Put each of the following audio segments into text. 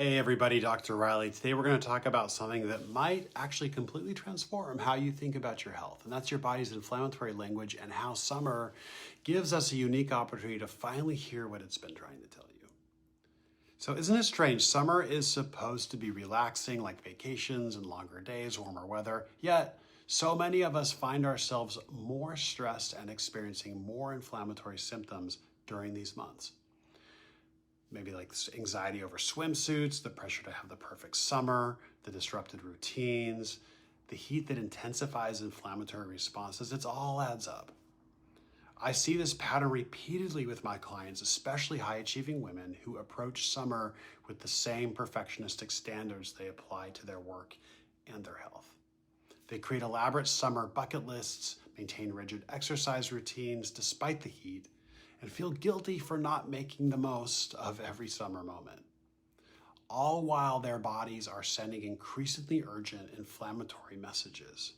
Hey everybody, Dr. Riley. Today we're going to talk about something that might actually completely transform how you think about your health, and that's your body's inflammatory language and how summer gives us a unique opportunity to finally hear what it's been trying to tell you. So isn't it strange? Summer is supposed to be relaxing, like vacations and longer days, warmer weather, yet so many of us find ourselves more stressed and experiencing more inflammatory symptoms during these months. Maybe like anxiety over swimsuits, the pressure to have the perfect summer, the disrupted routines, the heat that intensifies inflammatory responses, it all adds up. I see this pattern repeatedly with my clients, especially high-achieving women who approach summer with the same perfectionistic standards they apply to their work and their health. They create elaborate summer bucket lists, maintain rigid exercise routines despite the heat, and feel guilty for not making the most of every summer moment, all while their bodies are sending increasingly urgent inflammatory messages.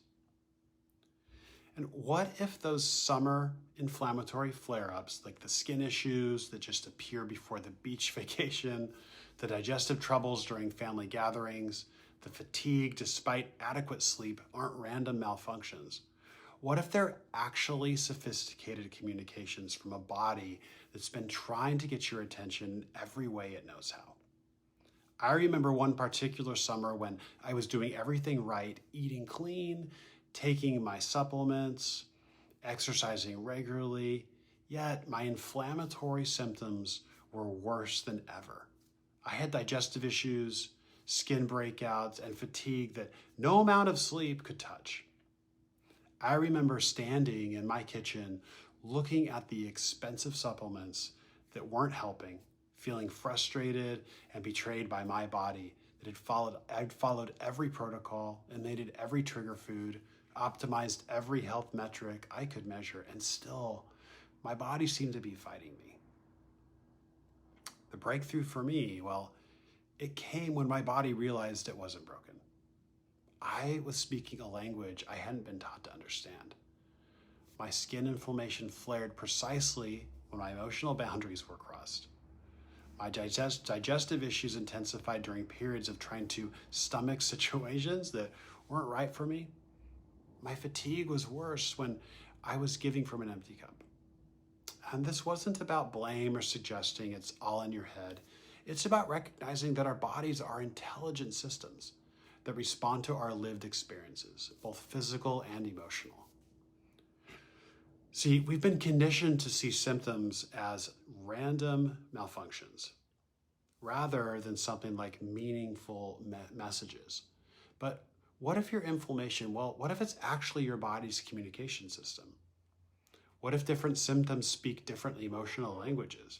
And what if those summer inflammatory flare-ups, like the skin issues that just appear before the beach vacation, the digestive troubles during family gatherings, the fatigue despite adequate sleep, aren't random malfunctions? What if they're actually sophisticated communications from a body that's been trying to get your attention every way it knows how? I remember one particular summer when I was doing everything right, eating clean, taking my supplements, exercising regularly, yet my inflammatory symptoms were worse than ever. I had digestive issues, skin breakouts, and fatigue that no amount of sleep could touch. I remember standing in my kitchen looking at the expensive supplements that weren't helping, feeling frustrated and betrayed by my body that I'd followed every protocol, eliminated every trigger food, optimized every health metric I could measure, and still my body seemed to be fighting me. The breakthrough for me, well, it came when my body realized it wasn't broken. I was speaking a language I hadn't been taught to understand. My skin inflammation flared precisely when my emotional boundaries were crossed. My digestive issues intensified during periods of trying to stomach situations that weren't right for me. My fatigue was worse when I was giving from an empty cup. And this wasn't about blame or suggesting it's all in your head. It's about recognizing that our bodies are intelligent systems that respond to our lived experiences, both physical and emotional. See, we've been conditioned to see symptoms as random malfunctions, rather than something like meaningful messages. But what if your inflammation, what if it's actually your body's communication system? What if different symptoms speak different emotional languages?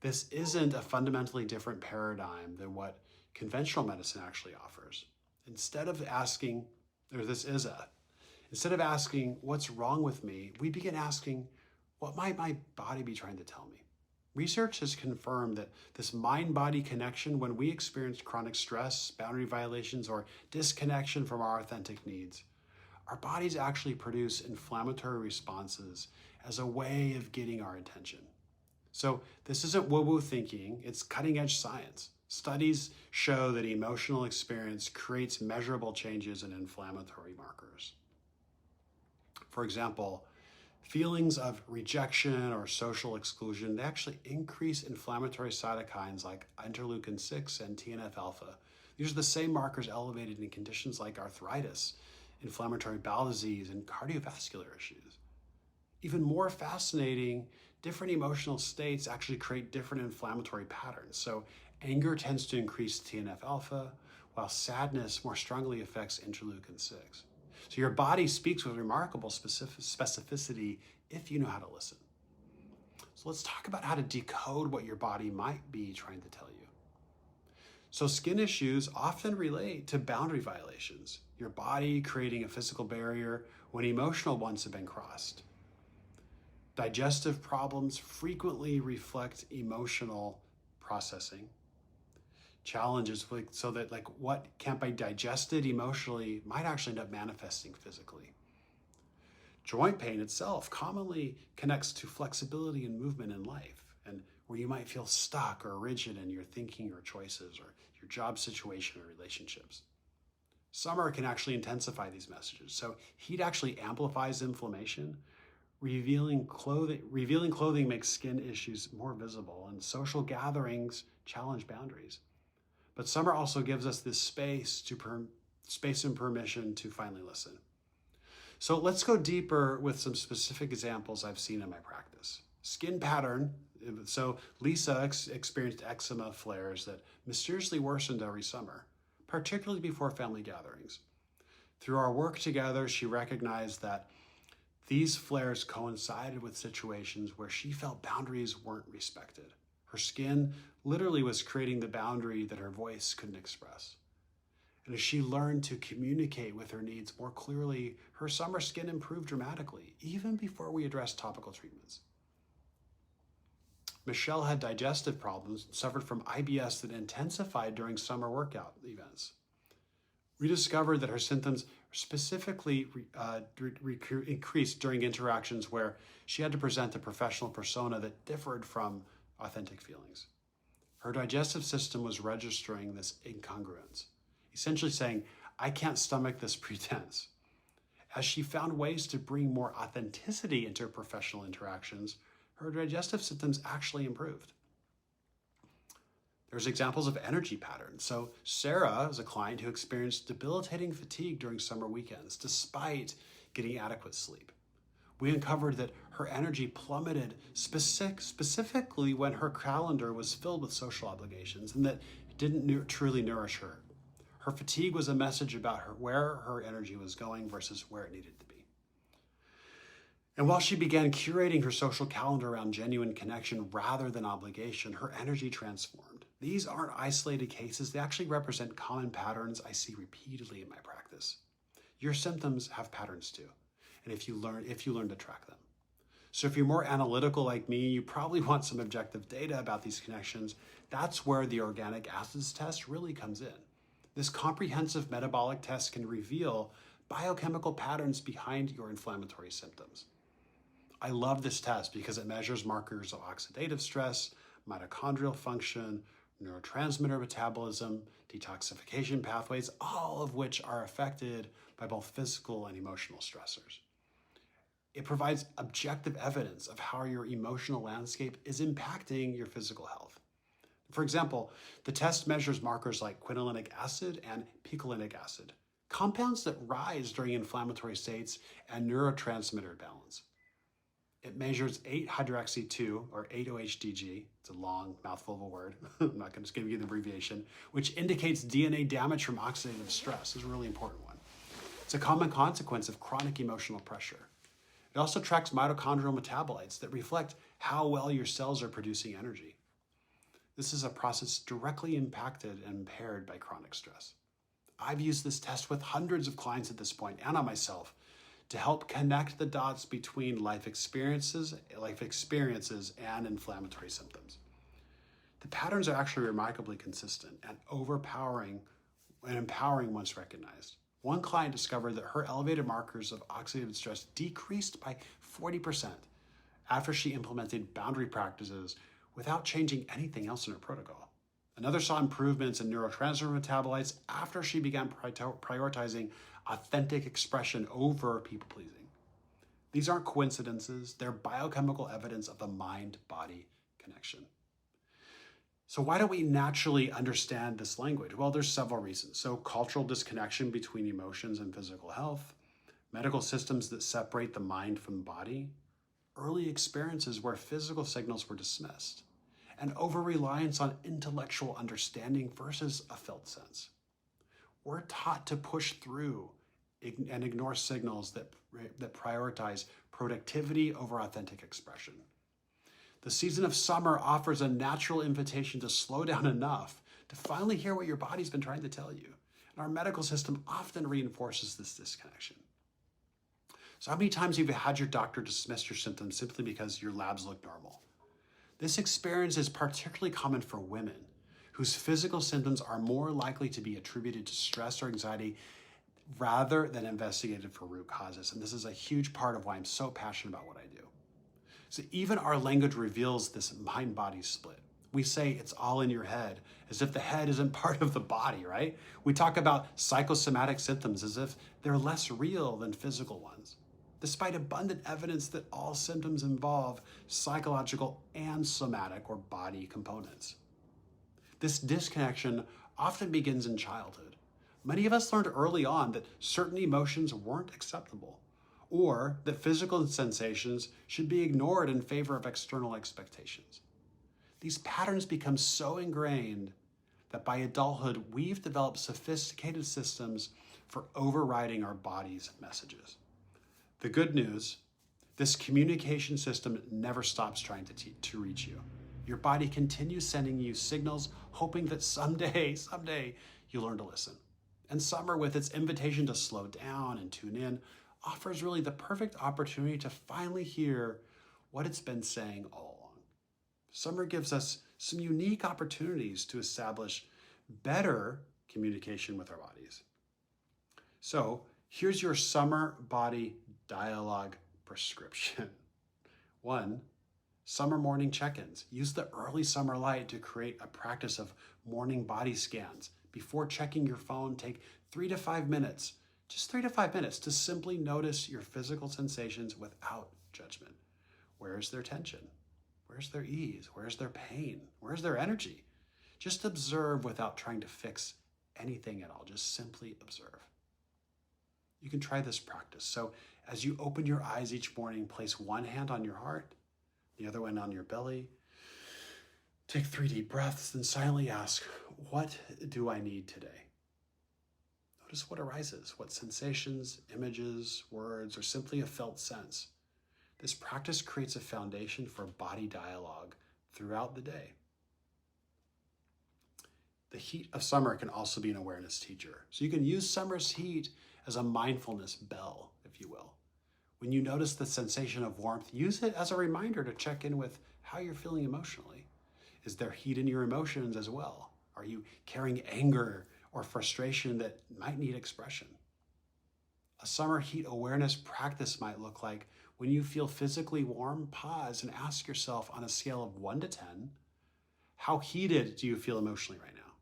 This isn't a fundamentally different paradigm than what conventional medicine actually offers. Instead of asking what's wrong with me, we begin asking, what might my body be trying to tell me? Research has confirmed that this mind-body connection, when we experience chronic stress, boundary violations, or disconnection from our authentic needs, our bodies actually produce inflammatory responses as a way of getting our attention. So this isn't woo-woo thinking, it's cutting-edge science. Studies show that emotional experience creates measurable changes in inflammatory markers. For example, feelings of rejection or social exclusion, they actually increase inflammatory cytokines like interleukin-6 and TNF-alpha. These are the same markers elevated in conditions like arthritis, inflammatory bowel disease, and cardiovascular issues. Even more fascinating, different emotional states actually create different inflammatory patterns. So anger tends to increase TNF-alpha, while sadness more strongly affects interleukin-6. So your body speaks with remarkable specificity if you know how to listen. So let's talk about how to decode what your body might be trying to tell you. So skin issues often relate to boundary violations, your body creating a physical barrier when emotional ones have been crossed. Digestive problems frequently reflect emotional processing challenges, so that what can't be digested emotionally might actually end up manifesting physically. Joint pain itself commonly connects to flexibility and movement in life, and where you might feel stuck or rigid in your thinking or choices or your job situation or relationships. Summer can actually intensify these messages. So heat actually amplifies inflammation. Revealing clothing makes skin issues more visible, and social gatherings challenge boundaries. But summer also gives us this space and permission to finally listen. So let's go deeper with some specific examples I've seen in my practice. Skin pattern. So Lisa experienced eczema flares that mysteriously worsened every summer, particularly before family gatherings. Through our work together, she recognized that these flares coincided with situations where she felt boundaries weren't respected. Her skin literally was creating the boundary that her voice couldn't express. And as she learned to communicate with her needs more clearly, her summer skin improved dramatically, even before we addressed topical treatments. Michelle had digestive problems and suffered from IBS that intensified during summer workout events. We discovered that her symptoms specifically increased during interactions where she had to present a professional persona that differed from authentic feelings. Her digestive system was registering this incongruence, essentially saying, I can't stomach this pretense. As she found ways to bring more authenticity into her professional interactions, her digestive symptoms actually improved. There's examples of energy patterns. So Sarah is a client who experienced debilitating fatigue during summer weekends, despite getting adequate sleep. We uncovered that her energy plummeted specifically when her calendar was filled with social obligations and that it didn't truly nourish her. Her fatigue was a message about where her energy was going versus where it needed to be. And while she began curating her social calendar around genuine connection rather than obligation, her energy transformed. These aren't isolated cases. They actually represent common patterns I see repeatedly in my practice. Your symptoms have patterns too, and if you learn to track them. So if you're more analytical like me, you probably want some objective data about these connections. That's where the organic acids test really comes in. This comprehensive metabolic test can reveal biochemical patterns behind your inflammatory symptoms. I love this test because it measures markers of oxidative stress, mitochondrial function, neurotransmitter metabolism, detoxification pathways, all of which are affected by both physical and emotional stressors. It provides objective evidence of how your emotional landscape is impacting your physical health. For example, the test measures markers like quinolinic acid and picolinic acid, compounds that rise during inflammatory states and neurotransmitter balance. It measures 8-hydroxy-2, or 8-OHDG. It's a long mouthful of a word. I'm not going to give you the abbreviation, which indicates DNA damage from oxidative stress. This is a really important one. It's a common consequence of chronic emotional pressure. It also tracks mitochondrial metabolites that reflect how well your cells are producing energy. This is a process directly impacted and impaired by chronic stress. I've used this test with hundreds of clients at this point and on myself to help connect the dots between life experiences and inflammatory symptoms. The patterns are actually remarkably consistent and empowering once recognized. One client discovered that her elevated markers of oxidative stress decreased by 40% after she implemented boundary practices without changing anything else in her protocol. Another saw improvements in neurotransmitter metabolites after she began prioritizing authentic expression over people-pleasing. These aren't coincidences. They're biochemical evidence of the mind-body connection. So why don't we naturally understand this language? Well, there's several reasons. So cultural disconnection between emotions and physical health, medical systems that separate the mind from the body, early experiences where physical signals were dismissed, and over-reliance on intellectual understanding versus a felt sense. We're taught to push through and ignore signals that prioritize productivity over authentic expression. The season of summer offers a natural invitation to slow down enough to finally hear what your body's been trying to tell you. And our medical system often reinforces this disconnection. So how many times have you had your doctor dismiss your symptoms simply because your labs look normal? This experience is particularly common for women whose physical symptoms are more likely to be attributed to stress or anxiety rather than investigated for root causes. And this is a huge part of why I'm so passionate about what I do. So even our language reveals this mind-body split. We say it's all in your head, as if the head isn't part of the body, right? We talk about psychosomatic symptoms as if they're less real than physical ones, despite abundant evidence that all symptoms involve psychological and somatic or body components. This disconnection often begins in childhood. Many of us learned early on that certain emotions weren't acceptable, or that physical sensations should be ignored in favor of external expectations. These patterns become so ingrained that by adulthood, we've developed sophisticated systems for overriding our body's messages. The good news, this communication system never stops trying to reach you. Your body continues sending you signals, hoping that someday you'll learn to listen. And summer, with its invitation to slow down and tune in, offers really the perfect opportunity to finally hear what it's been saying all along. Summer gives us some unique opportunities to establish better communication with our bodies. So here's your summer body dialogue prescription. 1, summer morning check-ins. Use the early summer light to create a practice of morning body scans. Before checking your phone, take 3 to 5 minutes, just 3 to 5 minutes, to simply notice your physical sensations without judgment. Where's their tension? Where's their ease? Where's their pain? Where's their energy? Just observe without trying to fix anything at all. Just simply observe. You can try this practice. So as you open your eyes each morning, place one hand on your heart, the other one on your belly. Take 3 deep breaths, then silently ask, what do I need today? Notice what arises, what sensations, images, words, or simply a felt sense. This practice creates a foundation for body dialogue throughout the day. The heat of summer can also be an awareness teacher. So you can use summer's heat as a mindfulness bell, if you will. When you notice the sensation of warmth, use it as a reminder to check in with how you're feeling emotionally. Is there heat in your emotions as well? Are you carrying anger or frustration that might need expression? A summer heat awareness practice might look like, when you feel physically warm, pause and ask yourself, on a scale of 1 to 10, how heated do you feel emotionally right now?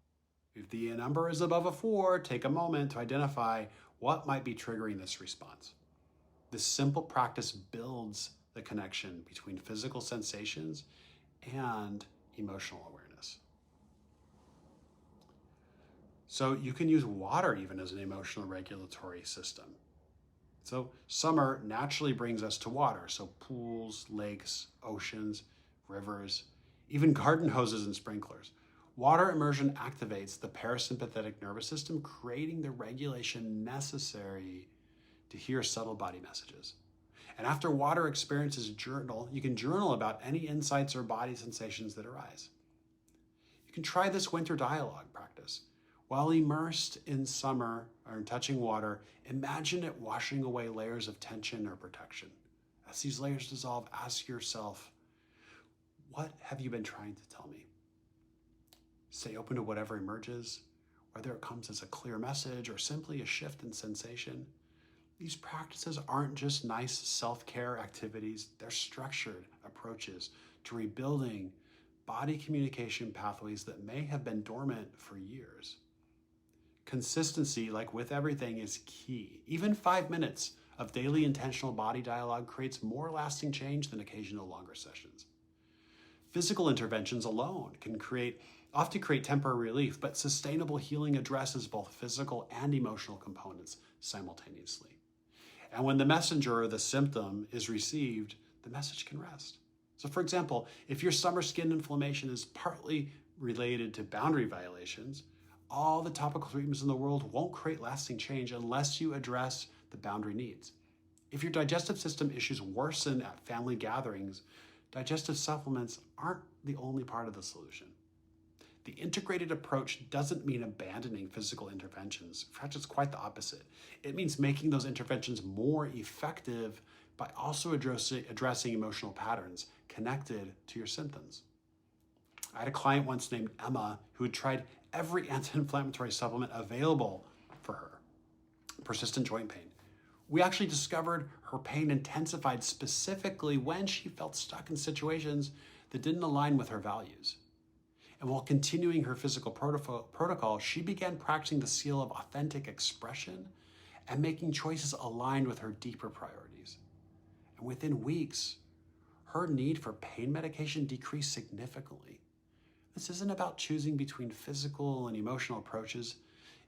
If the number is above a 4, take a moment to identify what might be triggering this response. This simple practice builds the connection between physical sensations and emotional awareness. So you can use water even as an emotional regulatory system. So summer naturally brings us to water. So pools, lakes, oceans, rivers, even garden hoses and sprinklers. Water immersion activates the parasympathetic nervous system, creating the regulation necessary to hear subtle body messages. And after water experiences, you can journal about any insights or body sensations that arise. You can try this winter dialogue practice. While immersed in summer or in touching water, imagine it washing away layers of tension or protection. As these layers dissolve, ask yourself, what have you been trying to tell me? Stay open to whatever emerges, whether it comes as a clear message or simply a shift in sensation. These practices aren't just nice self-care activities, they're structured approaches to rebuilding body communication pathways that may have been dormant for years. Consistency, like with everything, is key. Even 5 minutes of daily intentional body dialogue creates more lasting change than occasional longer sessions. Physical interventions alone can often create temporary relief, but sustainable healing addresses both physical and emotional components simultaneously. And when the messenger or the symptom is received, the message can rest. So for example, if your summer skin inflammation is partly related to boundary violations, all the topical treatments in the world won't create lasting change unless you address the boundary needs. If your digestive system issues worsen at family gatherings, digestive supplements aren't the only part of the solution. The integrated approach doesn't mean abandoning physical interventions. In fact, it's quite the opposite. It means making those interventions more effective by also addressing emotional patterns connected to your symptoms. I had a client once named Emma who had tried every anti-inflammatory supplement available for her, persistent joint pain. We actually discovered her pain intensified specifically when she felt stuck in situations that didn't align with her values. And while continuing her physical protocol, she began practicing the skill of authentic expression and making choices aligned with her deeper priorities. And within weeks, her need for pain medication decreased significantly. This isn't about choosing between physical and emotional approaches.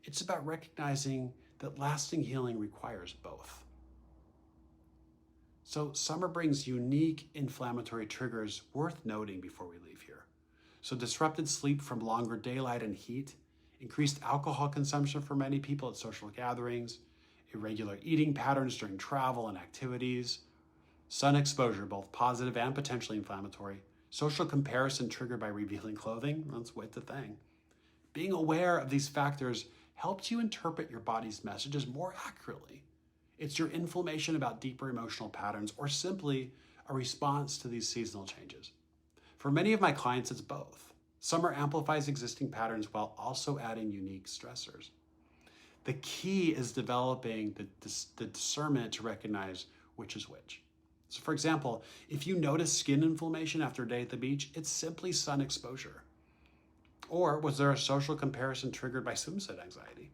It's about recognizing that lasting healing requires both. So summer brings unique inflammatory triggers worth noting before we leave here. So disrupted sleep from longer daylight and heat, increased alcohol consumption for many people at social gatherings, irregular eating patterns during travel and activities, sun exposure, both positive and potentially inflammatory, social comparison triggered by revealing clothing, that's quite the thing. Being aware of these factors helps you interpret your body's messages more accurately. It's your inflammation about deeper emotional patterns or simply a response to these seasonal changes. For many of my clients, it's both. Summer amplifies existing patterns while also adding unique stressors. The key is developing the discernment to recognize which is which. So for example, if you notice skin inflammation after a day at the beach, it's simply sun exposure. Or was there a social comparison triggered by swimsuit anxiety?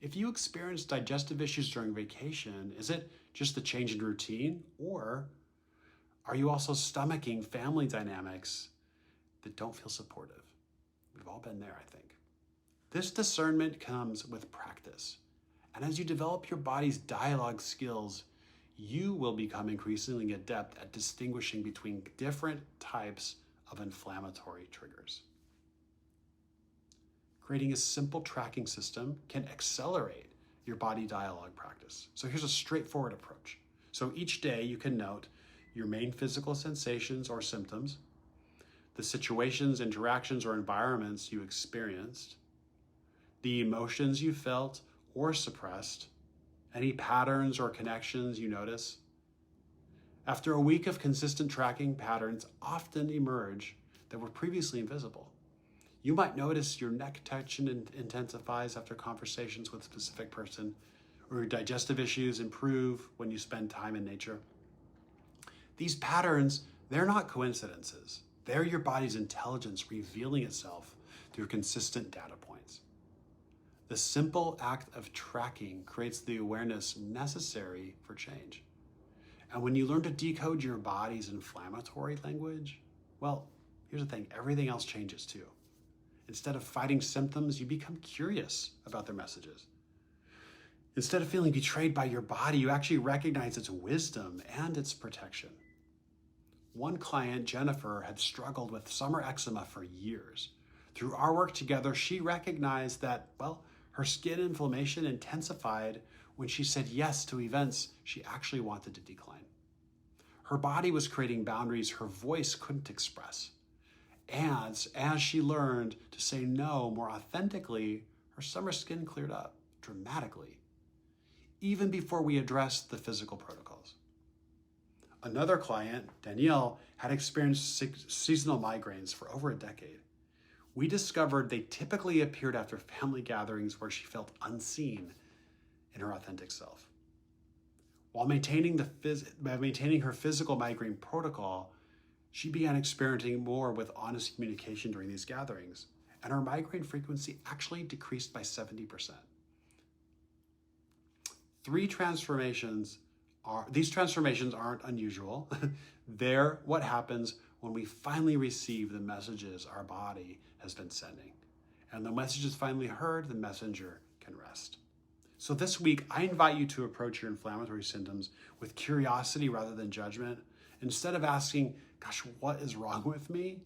If you experience digestive issues during vacation, is it just the change in routine? Or are you also stomaching family dynamics that don't feel supportive? We've all been there, I think. This discernment comes with practice. And as you develop your body's dialogue skills, you will become increasingly adept at distinguishing between different types of inflammatory triggers. Creating a simple tracking system can accelerate your body dialogue practice. So here's a straightforward approach. So each day you can note your main physical sensations or symptoms, the situations, interactions, or environments you experienced, the emotions you felt or suppressed, any patterns or connections you notice. After a week of consistent tracking, patterns often emerge that were previously invisible. You might notice your neck tension intensifies after conversations with a specific person, or your digestive issues improve when you spend time in nature. These patterns, they're not coincidences. They're your body's intelligence revealing itself through consistent data points. The simple act of tracking creates the awareness necessary for change. And when you learn to decode your body's inflammatory language, well, here's the thing, everything else changes too. Instead of fighting symptoms, you become curious about their messages. Instead of feeling betrayed by your body, you actually recognize its wisdom and its protection. One client, Jennifer, had struggled with summer eczema for years. Through our work together, she recognized that, her skin inflammation intensified when she said yes to events she actually wanted to decline. Her body was creating boundaries her voice couldn't express. As she learned to say no more authentically, her summer skin cleared up dramatically, even before we addressed the physical protocols. Another client, Danielle, had experienced seasonal migraines for over a decade. We discovered they typically appeared after family gatherings where she felt unseen in her authentic self. While maintaining her physical migraine protocol, she began experimenting more with honest communication during these gatherings, and her migraine frequency actually decreased by 70%. These transformations aren't unusual. They're what happens when we finally receive the messages our body has been sending. And the message is finally heard, the messenger can rest. So this week, I invite you to approach your inflammatory symptoms with curiosity rather than judgment. Instead of asking, gosh, what is wrong with me?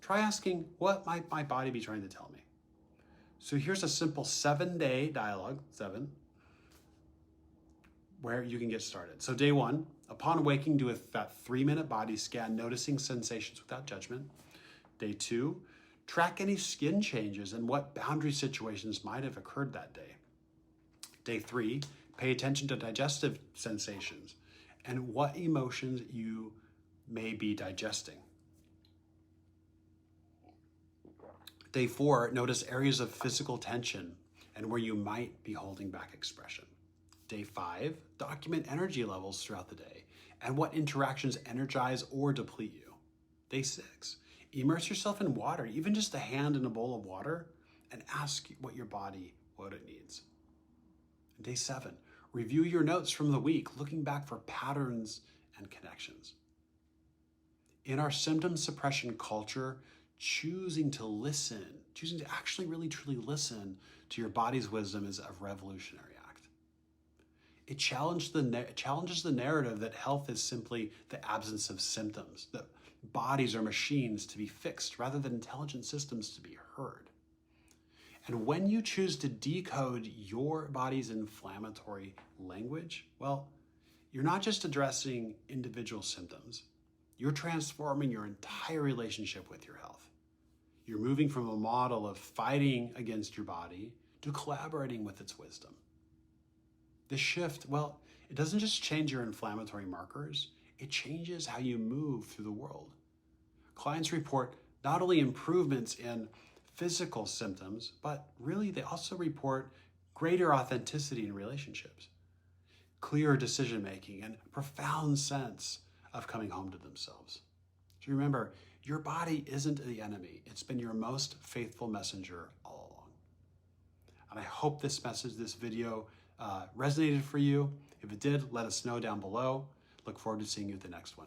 Try asking, what might my body be trying to tell me? So here's a simple 7-day dialogue, where you can get started. So day 1, upon waking, do that 3-minute body scan, noticing sensations without judgment. Day 2, track any skin changes and what boundary situations might have occurred that day. Day 3, pay attention to digestive sensations and what emotions you may be digesting. Day 4, notice areas of physical tension and where you might be holding back expression. Day 5, document energy levels throughout the day and what interactions energize or deplete you. Day 6, immerse yourself in water, even just a hand in a bowl of water, and ask what it needs. And Day 7, review your notes from the week, looking back for patterns and connections. In our symptom suppression culture, choosing to actually really truly listen to your body's wisdom is a revolutionary act. It challenges the narrative that health is simply the absence of symptoms, that bodies are machines to be fixed rather than intelligent systems to be heard. And when you choose to decode your body's inflammatory language, well, you're not just addressing individual symptoms, you're transforming your entire relationship with your health. You're moving from a model of fighting against your body to collaborating with its wisdom. This shift, well, it doesn't just change your inflammatory markers, it changes how you move through the world. Clients report not only improvements in physical symptoms, but really they also report greater authenticity in relationships, clearer decision-making, and a profound sense of coming home to themselves. So remember, your body isn't the enemy. It's been your most faithful messenger all along. And I hope this video resonated for you. If it did, let us know down below. Look forward to seeing you at the next one.